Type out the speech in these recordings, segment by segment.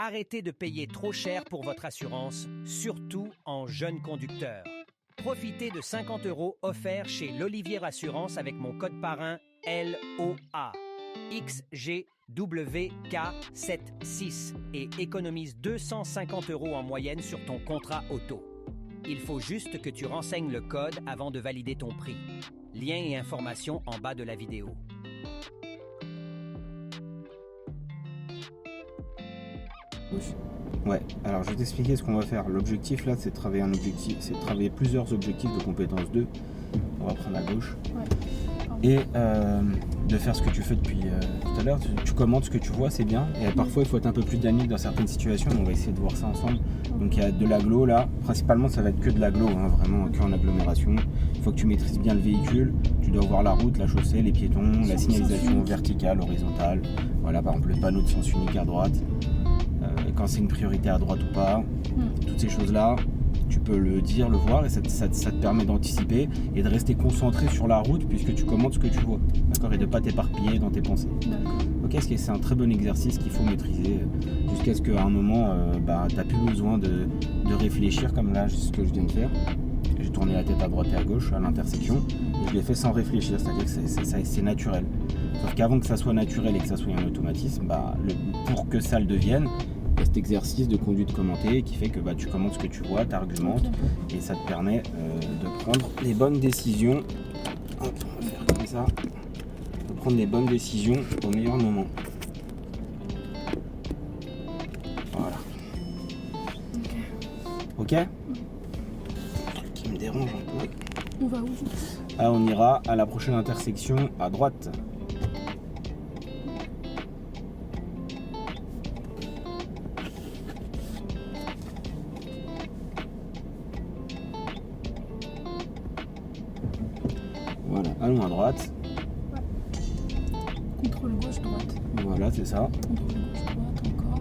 Arrêtez de payer trop cher pour votre assurance, surtout en jeune conducteur. Profitez de 50 € offerts chez l'Olivier Assurance avec mon code parrain LOA XGWK76 et économise 250 € en moyenne sur ton contrat auto. Il faut juste que tu renseignes le code avant de valider ton prix. Lien et informations en bas de la vidéo. Ouais, alors je vais t'expliquer ce qu'on va faire. L'objectif là, c'est de travailler plusieurs objectifs de compétence 2. On va prendre à gauche. Ouais. Et de faire ce que tu fais depuis tout à l'heure. Tu commandes ce que tu vois, c'est bien. Et parfois, il faut être un peu plus dynamique dans certaines situations. On va essayer de voir ça ensemble. Donc, il y a de l'agglo là. Principalement, ça va être que de l'agglo, hein, vraiment que en agglomération. Il faut que tu maîtrises bien le véhicule. Tu dois voir la route, la chaussée, les piétons, la signalisation verticale, horizontale. Voilà, par exemple, le panneau de sens unique à droite. Quand c'est une priorité à droite ou pas. Toutes ces choses-là. Tu peux le dire, le voir, et ça te permet d'anticiper et de rester concentré sur la route puisque tu commandes ce que tu vois, d'accord, et de ne pas t'éparpiller dans tes pensées. Ok, c'est un très bon exercice qu'il faut maîtriser jusqu'à ce qu'à un moment, tu n'as plus besoin de réfléchir comme là, ce que je viens de faire. J'ai tourné la tête à droite et à gauche à l'intersection et je l'ai fait sans réfléchir, c'est-à-dire que c'est naturel. Sauf qu'avant que ça soit naturel et que ça soit un automatisme, pour que ça le devienne, cet exercice de conduite commentée qui fait que tu commandes ce que tu vois, tu argumentes et ça te permet de prendre les bonnes décisions. Hop, on va faire comme ça. De prendre les bonnes décisions au meilleur moment. Voilà. Ok. Un truc qui me dérange un peu. On va où? On ira à la prochaine intersection à droite. Voilà, allons à droite. Ouais. Contrôle gauche-droite. Voilà, c'est ça. Contrôle gauche-droite encore.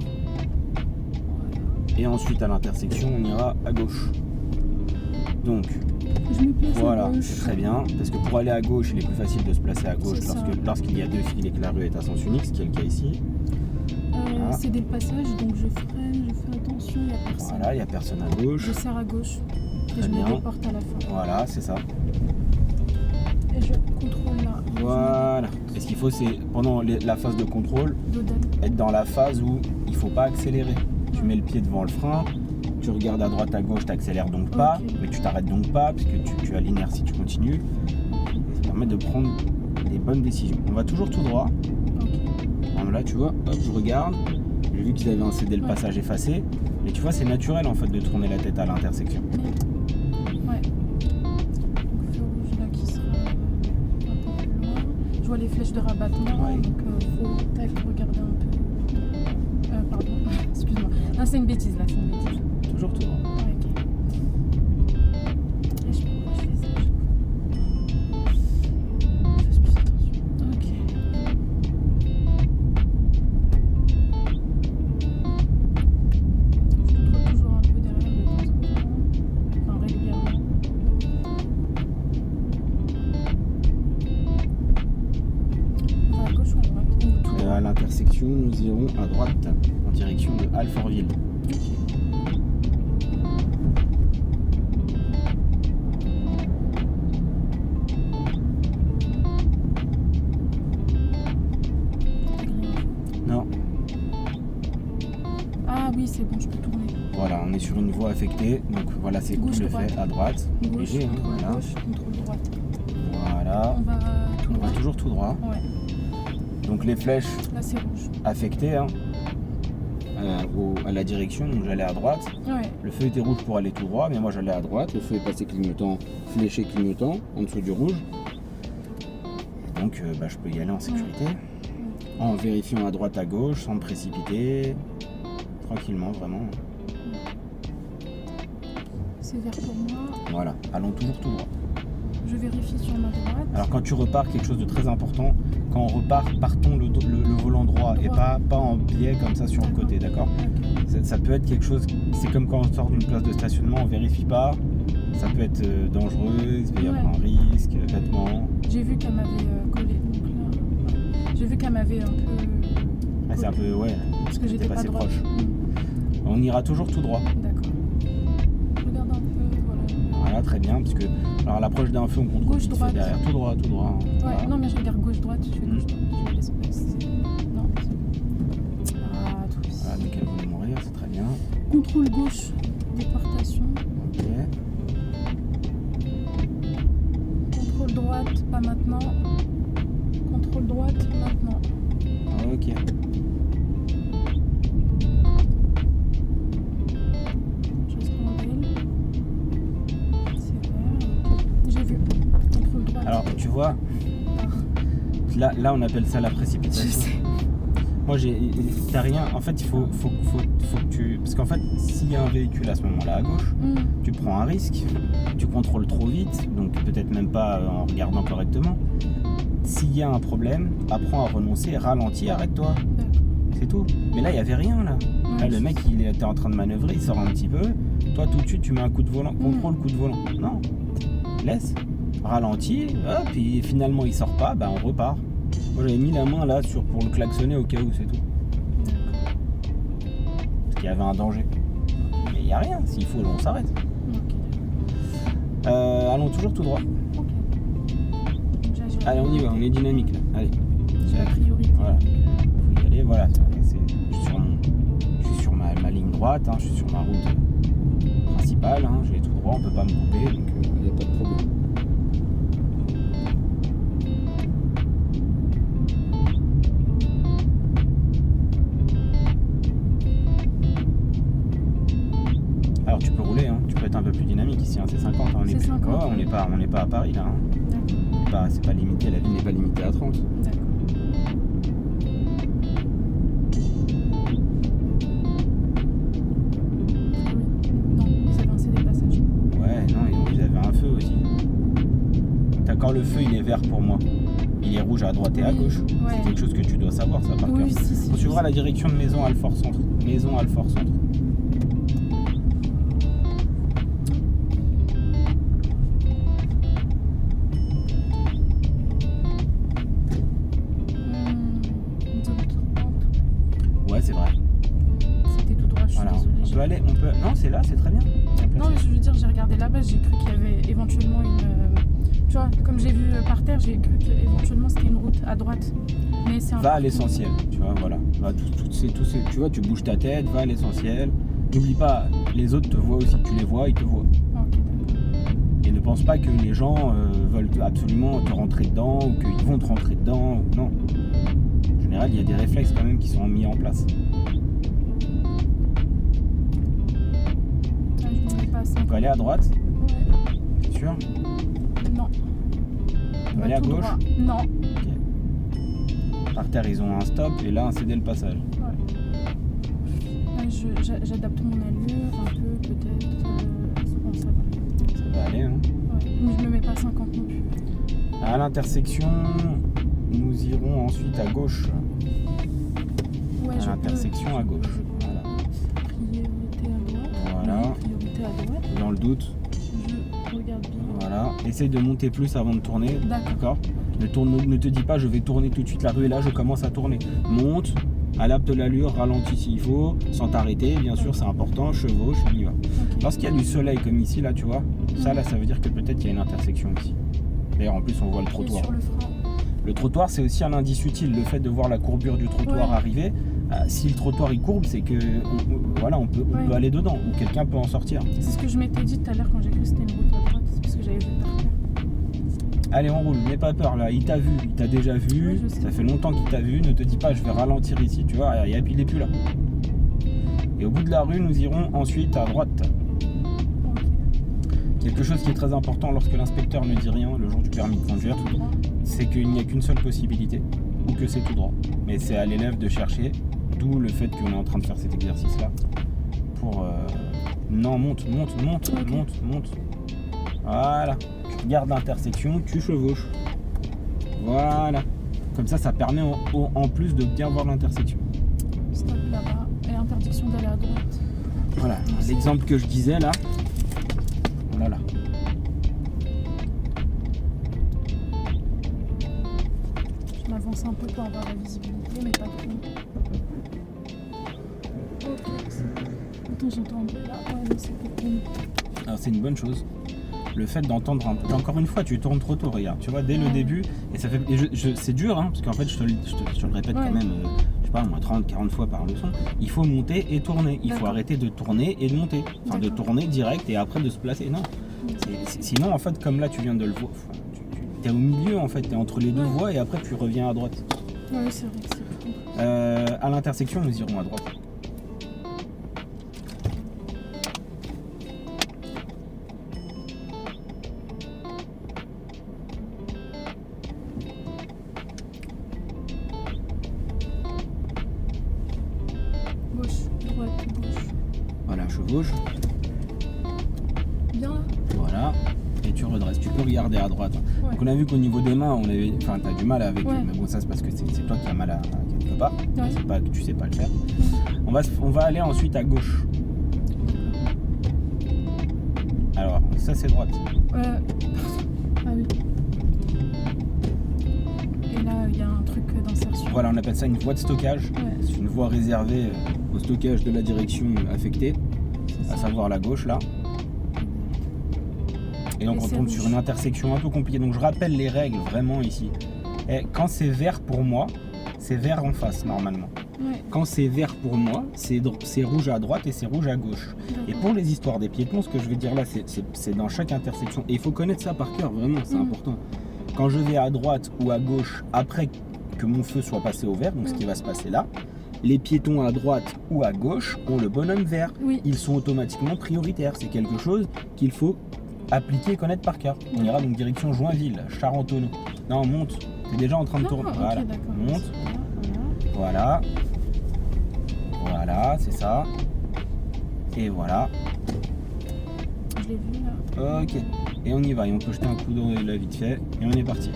Voilà. Et ensuite à l'intersection, on ira à gauche. Donc, je me place voilà, à gauche. c'est très bien. Parce que pour aller à gauche, il est plus facile de se placer à gauche lorsqu'il y a deux fils et que la rue est à sens unique, ce qui est le cas ici. Voilà. C'est des passages, donc je freine, je fais attention, il n'y a personne. Voilà, il n'y a personne à gauche. Je serre à gauche. Et Très je bien. me déporte à la fin. Voilà, c'est ça. Et je contrôle là. Voilà. Et ce qu'il faut, c'est pendant la phase de contrôle, être dans la phase où il ne faut pas accélérer. Tu mets le pied devant le frein, tu regardes à droite, à gauche, tu n'accélères donc pas, mais tu t'arrêtes donc pas, puisque tu as l'inertie, tu continues. Et ça permet de prendre les bonnes décisions. On va toujours tout droit. Alors là, tu vois, hop, je regarde. J'ai vu qu'ils avaient cédé le passage effacé. Mais tu vois, c'est naturel en fait de tourner la tête à l'intersection. Je vois les flèches de rabattement, donc faut regarder un peu. Pardon, excuse-moi. Non, c'est une bêtise là, c'est une bêtise. Toujours tout droit. Ouais, ok. Et je fais ça. Je fais plus attention. Ok. Je contrôle toujours un peu derrière de temps en temps. Enfin, régulièrement. À gauche ou à droite? Et à l'intersection, nous irons à droite, en direction de Alfortville. Non. Ah oui, c'est bon, je peux tourner. Voilà, on est sur une voie affectée, donc voilà, c'est Gauche, le droite. fait à droite. Gauche, Léger, hein, contrôle voilà. gauche, contrôle droite. Voilà. On va toujours tout droit. Ouais. Donc les flèches Là, c'est rouge. affectées à la direction, donc j'allais à droite. Ouais. Le feu était rouge pour aller tout droit, mais moi j'allais à droite. Le feu est passé clignotant, fléché clignotant, en dessous du rouge. Donc je peux y aller en sécurité. En vérifiant à droite, à gauche, sans me précipiter. Tranquillement, vraiment. C'est vert pour moi. Voilà, allons toujours tout droit. Je vérifie sur ma droite. Alors quand tu repars, quelque chose de très important, quand on repart, partons le volant droit et pas en biais comme ça sur le côté, d'accord? Ça peut être quelque chose, c'est comme quand on sort d'une place de stationnement, on vérifie pas, ça peut être dangereux, il peut y avoir un risque, bêtement. J'ai vu qu'elle m'avait collé, donc là, j'ai vu qu'elle m'avait un peu... Ah, c'est un peu, ouais, parce que j'étais pas passé droite. proche. On ira toujours tout droit. D'accord. Je regarde un peu, voilà. Voilà, très bien, parce que alors à l'approche d'un feu, on contrôle vite fait Gauche-droite. derrière. Tout droit, tout droit. Ouais, Voilà. non mais je regarde gauche-droite, je fais gauche-droite, je vais laisser passer. Non, c'est bon. Ah, tout ici. Voilà, donc elle voulait mourir, c'est très bien. Contrôle gauche, déportation. Ok. Contrôle droite, pas maintenant. Contrôle droite, maintenant. Ok. Je reste modèle. C'est vert. J'ai vu. Contrôle droite. Alors, tu vois, là on appelle ça la Je précipitation. sais. Moi, t'as rien. En fait, il faut que tu. Parce qu'en fait, s'il y a un véhicule à ce moment-là à gauche, tu prends un risque, tu contrôles trop vite, donc peut-être même pas en regardant correctement. S'il y a un problème, apprends à renoncer, ralentis, arrête-toi. D'accord. C'est tout. Mais là, il n'y avait rien là. Là, le mec, il était en train de manœuvrer, il sort un petit peu. Toi, tout de suite, tu mets un coup de volant. Contrôle, coup de volant. Non. Laisse. Ralentis. Hop, et finalement, il sort pas. Bah, on repart. Moi, j'avais mis la main là pour le klaxonner au cas où, c'est tout. D'accord. Parce qu'il y avait un danger. Mais il n'y a rien. S'il faut, on s'arrête. Ok. Allons toujours tout droit. Ok. Allez, on y va. On est dynamique là. Allez. J'ai la priorité. Voilà. Faut y aller. Voilà. Je suis sur ma ligne droite. Hein, je suis sur ma route principale. Hein, je vais tout droit. On peut pas me couper. Donc, il n'y a pas de problème. Alors tu peux rouler, hein. Tu peux être un peu plus dynamique ici, hein. C'est 50, hein. C'est 50. Oh, on n'est pas à Paris là. Hein. D'accord. C'est pas limité, la ville n'est pas limitée à 30. D'accord. Non, ils avaient lancé des passages. Ouais, non, ils avaient un feu aussi. D'accord, le feu il est vert pour moi. Il est rouge à droite et à Oui, gauche. ouais. C'est quelque chose que tu dois savoir, ça par cœur. Oui, si. On suivra la direction de Maison Alfort Centre. Maison Alfort Centre. Ouais, c'est vrai. C'était tout droit, je suis Voilà. désolée. On peut. Non, c'est là, c'est très bien. Non, mais je veux dire, j'ai regardé là-bas, j'ai cru qu'il y avait éventuellement une. Tu vois, comme j'ai vu par terre, j'ai cru qu'éventuellement c'était une route à droite. Mais c'est un. Va à l'essentiel, tu vois, voilà. Va, tu vois, tu bouges ta tête, va à l'essentiel. N'oublie pas, les autres te voient aussi, tu les vois, ils te voient. Ok, d'accord. Et ne pense pas que les gens veulent absolument te rentrer dedans ou qu'ils vont te rentrer dedans. Non. En général, il y a des réflexes quand même qui sont mis en place. Ah, je ne mets pas à 50. On peut aller à droite, Ouais. c'est sûr. Non. On peut aller à tout gauche. droit. Non. Ok. Par terre, ils ont un stop et là, un céder le passage. Ouais, j'adapte mon allure un peu, peut-être. Bon, ça va. Ça va aller, hein. Ouais. Mais je me mets pas 50 non plus. À l'intersection, nous irons ensuite à gauche. Ouais, À l'intersection à gauche. Voilà. Priorité à droite. Voilà. Oui, priorité à droite. Dans le doute, Je regarde bien. voilà. Essaye de monter plus avant de tourner. D'accord. Ne te dis pas je vais tourner tout de suite la rue et là je commence à tourner. Monte, adapte l'allure, ralentis s'il faut, sans t'arrêter, bien sûr, c'est important, chevauche, on y va. Ok. Lorsqu'il y a du soleil comme ici, là, tu vois, ça veut dire que peut-être il y a une intersection ici. D'ailleurs, en plus, on voit le Pied trottoir. sur le frein. Le trottoir, c'est aussi un indice utile. Le fait de voir la courbure du trottoir Ouais. arriver, si le trottoir il courbe, c'est que voilà, on peut Ouais. aller dedans ou quelqu'un peut en sortir. C'est ce que je m'étais dit tout à l'heure quand j'ai cru que c'était une route à droite. C'est parce que j'avais vu par terre. Allez, on roule, n'aie pas peur là, il t'a vu, il t'a déjà vu, Oui, je sais. ça fait longtemps qu'il t'a vu, ne te dis pas je vais ralentir ici, tu vois, il est plus là. Et au bout de la rue, nous irons ensuite à droite. Ok. Quelque chose qui est très important lorsque l'inspecteur ne dit rien le jour du permis de conduire, Tout droit. c'est qu'il n'y a qu'une seule possibilité, ou que c'est tout droit. Mais c'est à l'élève de chercher, d'où le fait qu'on est en train de faire cet exercice-là. Pour... Non, monte. Voilà. Tu regardes l'intersection, tu chevauches. Voilà. Comme ça permet en plus de bien voir l'intersection. Stop là-bas. Et interdiction d'aller à droite. Voilà. L'exemple que je disais là. Voilà. Je m'avance un peu pour avoir la visibilité, mais pas trop. Ok. Attends, j'entends un peu là. Ouais, non, c'est pas cool. Alors c'est une bonne chose. Le fait d'entendre un peu. Encore une fois, tu tournes trop tôt, regarde. Tu vois, dès le début, et ça fait. Et c'est dur, hein, parce qu'en fait, je te le répète quand même, je sais pas, moi 30, 40 fois par leçon. Il faut monter et tourner. Il faut arrêter de tourner et de monter. Enfin, de tourner direct et après de se placer. Non. Sinon, en fait, comme là, tu viens de le voir, tu es au milieu, en fait, tu es entre les deux voies et après, tu reviens à droite. Ouais, c'est vrai que c'est cool. À l'intersection, nous irons à droite. Voilà, chevauche. Bien là. Voilà. Et tu redresses. Tu peux regarder à droite. Ouais. Donc on a vu qu'au niveau des mains, t'as du mal avec. Ouais. Mais bon, ça c'est parce que c'est toi qui as mal à quelque part. Ouais. C'est pas que tu sais pas le faire. On va aller ensuite à gauche. Alors, ça c'est droite. Ah oui. Et là, il y a un truc d'insertion. Voilà, on appelle ça une voie de stockage. Ouais. C'est une voie réservée au stockage de la direction affectée, à savoir la gauche là. Et donc on tombe sur une intersection un peu compliquée. Donc je rappelle les règles vraiment ici. Et quand c'est vert pour moi, c'est vert en face normalement. Ouais. Quand c'est vert pour moi, c'est rouge à droite et c'est rouge à gauche. Et pour les histoires des piétons, ce que je vais dire là, c'est dans chaque intersection. Et il faut connaître ça par cœur, vraiment, c'est important. Quand je vais à droite ou à gauche, après que mon feu soit passé au vert, donc ce qui va se passer là, les piétons à droite ou à gauche ont le bonhomme vert. Oui. Ils sont automatiquement prioritaires. C'est quelque chose qu'il faut appliquer et connaître par cœur. On ira donc direction Joinville, Charentonneau. Non, monte. T'es déjà en train de tourner. Voilà. Monte. Voilà. Voilà, c'est ça. Et voilà. Je l'ai vu là. Ok. Et on y va. Et on peut jeter un coup d'œil là vite fait. Et on est parti.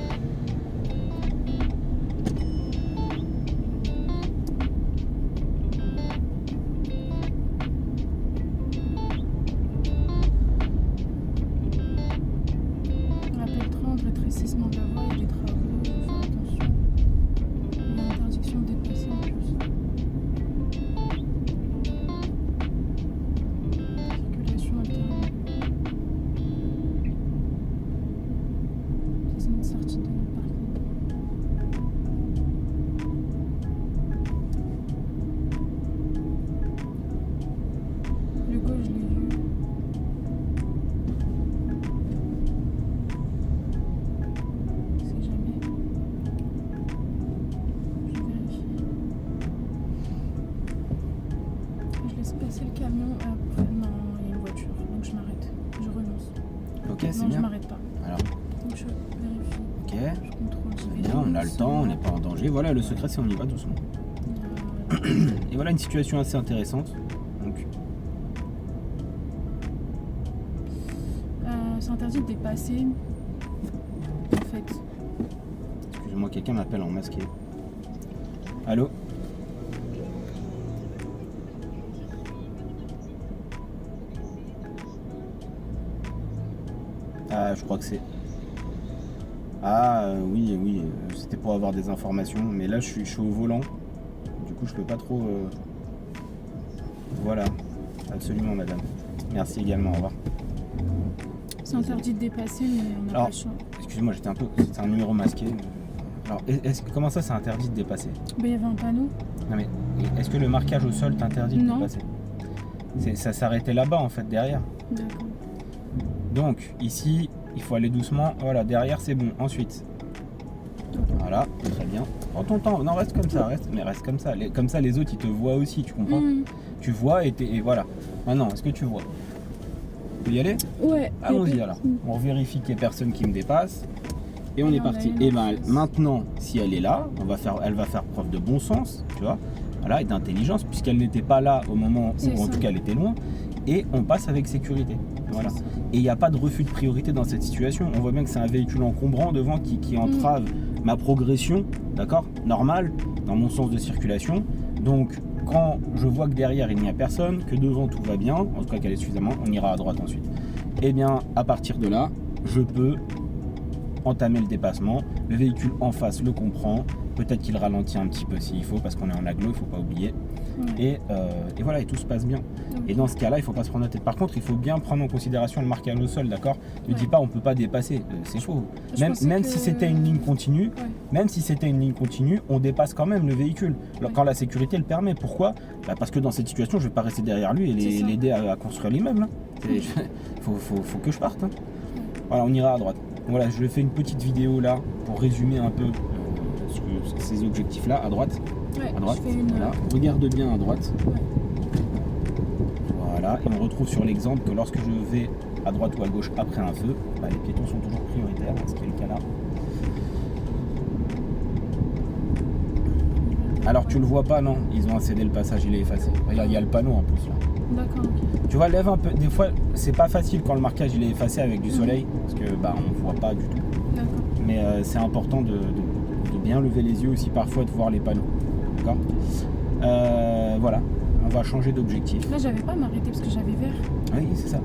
Rétrécissement de la voie, il y a des travaux, il faut faire attention. Il y a l'interdiction de déplacer en plus. Circulation alterne. C'est une sortie de parking. Le gauche, je l'ai vu. Passer le camion, non, il y a une voiture, donc je m'arrête, je renonce. Ok, c'est non, bien. Je m'arrête pas. Alors. Donc je vérifie. Ok. Je contrôle. Bien, on a le temps, on n'est pas en danger. Voilà, le secret c'est on y va doucement. Et voilà une situation assez intéressante. Donc. C'est interdit de dépasser. En fait. Excusez-moi, quelqu'un m'appelle en masqué. Allô ? Je crois que c'est... oui, c'était pour avoir des informations, mais là je suis au volant, du coup je peux pas trop... Voilà, absolument madame. Merci également, au revoir. C'est interdit de dépasser, mais on n'a pas le choix. Excusez-moi, c'est un numéro masqué. Alors, comment ça c'est interdit de dépasser ? Il y avait un panneau. Non mais, est-ce que le marquage au sol t'interdit de dépasser ? Ça s'arrêtait là-bas en fait, derrière. D'accord. Donc, ici, il faut aller doucement. Voilà, derrière, c'est bon. Ensuite. Voilà, très bien. Prends ton temps. Non, reste comme ça. Reste comme ça. Comme ça, les autres, ils te voient aussi, tu comprends ? Tu vois et voilà. Maintenant, est-ce que tu vois ? Tu peux y aller ? Ouais. Allons-y alors. On vérifie qu'il n'y ait personne qui me dépasse. Et on est parti. Et ben, maintenant, si elle est là, elle va faire preuve de bon sens, tu vois ? Voilà, et d'intelligence, puisqu'elle n'était pas là au moment où, en tout cas, elle était loin. Et on passe avec sécurité. Voilà. Et il n'y a pas de refus de priorité dans cette situation. On voit bien que c'est un véhicule encombrant devant qui entrave ma progression, d'accord, normale, dans mon sens de circulation. Donc, quand je vois que derrière il n'y a personne, que devant tout va bien, en tout cas qu'elle est suffisamment, on ira à droite ensuite. Et bien, à partir de là, je peux entamer le dépassement. Le véhicule en face le comprend. Peut-être qu'il ralentit un petit peu s'il faut, parce qu'on est en agglo, il ne faut pas oublier. et voilà, et tout se passe bien. Et dans ce cas-là, il ne faut pas se prendre la tête. Par contre, il faut bien prendre en considération le marquage au sol, d'accord? Ne dis pas on ne peut pas dépasser, c'est faux. Même si c'était une ligne continue, on dépasse quand même le véhicule quand la sécurité le permet. Pourquoi? Parce que dans cette situation, je ne vais pas rester derrière lui et l'aider à construire l'immeuble. Hein. Faut que je parte. Hein. Voilà, on ira à droite. Voilà, je fais une petite vidéo là pour résumer un peu ces objectifs-là. À droite. À droite. Voilà. Regarde bien à droite. Voilà, et on retrouve sur l'exemple que lorsque je vais à droite ou à gauche après un feu, les piétons sont toujours prioritaires, ce qui est le cas là. Alors tu le vois pas, non? Ils ont cédé le passage, il est effacé. Regarde, il y a le panneau en plus là. D'accord, ok. Tu vois, lève un peu. Des fois, c'est pas facile quand le marquage il est effacé avec du soleil, parce que on voit pas du tout. D'accord. Mais c'est important de bien lever les yeux aussi parfois, de voir les panneaux. D'accord? Voilà, on va changer d'objectif. Là, j'avais pas à m'arrêter parce que j'avais vert. Oui, c'est ça.